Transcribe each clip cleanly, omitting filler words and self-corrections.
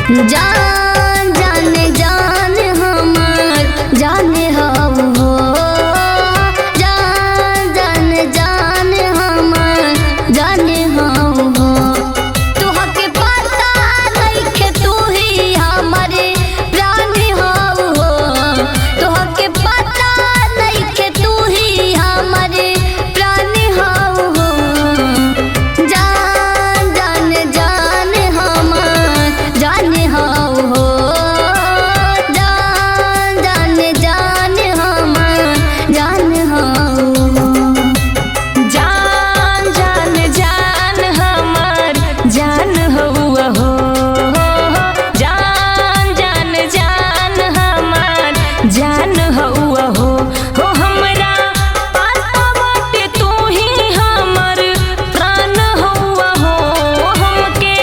जान जाने जान हमार जाने हम हो। जान जाने जान हमार जाने हम हो। तुहके पता नइखे तू ही हमारे प्राण हो। तुहके पता नइखे तू ही हमारे प्राण हो। जान जाने जान हमार जाने हो। जान जाने जान हमार जाने हो। जान जान जान हमार जान हउआ हो। जान जान जान हमार जान हउआ हो। हो हमरा पता बाटे तू ही हमर प्राण हउआ हो। हमके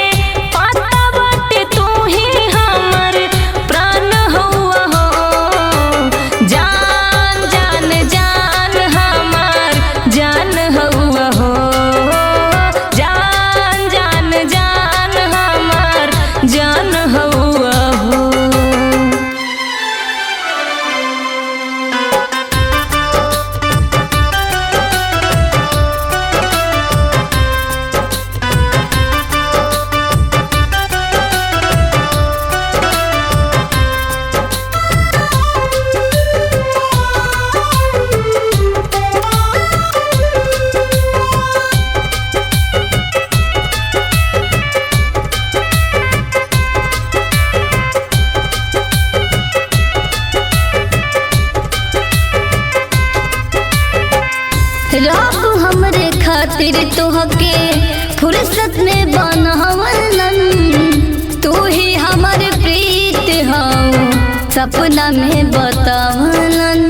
पता बाटे तू ही हमर प्राण हउआ हो। जान जान जान हमार जान हउआ हो। जान जान जान हमार जान हउआ हो। रब हमरे खातिर तोहके फुर्सत में बनवलन। तू ही हमर प्रीत हो सपना में बतावलन।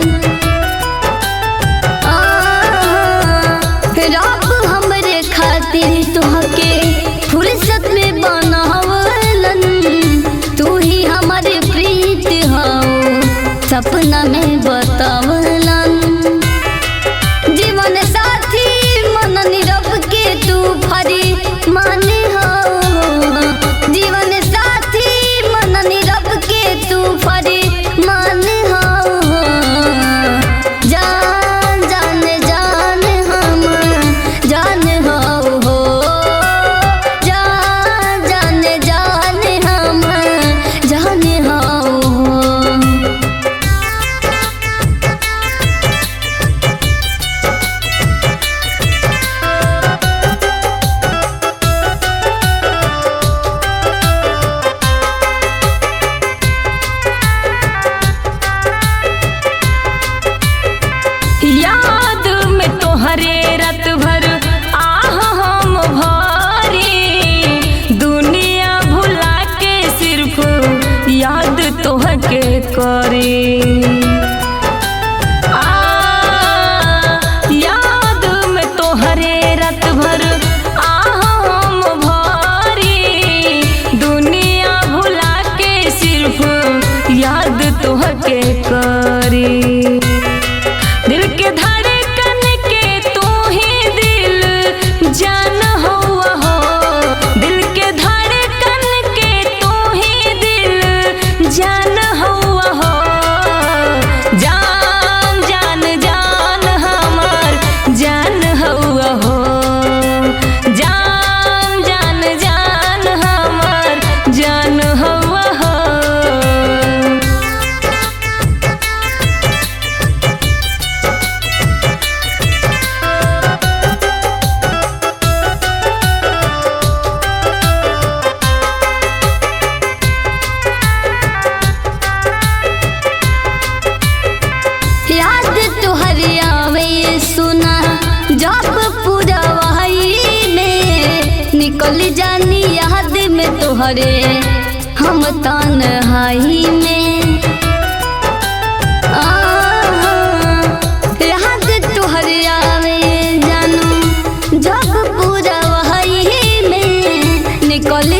रब हमरे खातिर तोहके फुर्सत में बनवलन। तू ही हमर प्रीत हो सपना में बतावलन। जीवन साथी मन नीरव के तू फरी माने हो। जीवन साथी मन नीरव के तू फरी माने हो। जान जाने जान हम जान हो। जान जाने जान हम जान हो। याद में तोहरे रात भर आह हम भारी। दुनिया भुला के सिर्फ याद तोहके करी। याद में तोहरे रात भर आह हम भारी। दुनिया भुला के सिर्फ याद तोहके करी। दिल के धड़कन के तू ही दिल जान हउआ हो। दिल के धड़कन के तू ही दिल जान हउआ हो। जान जान जान हमार जान हउआ हो। जान जान जान हमार जान हउआ हो। याद तुहरी आवे सुना जब पुरवाई में निकल जानी याद में तुहरे हम तन्हाई में। याद तुहरी आवे जानू जब पुरवाई में निकल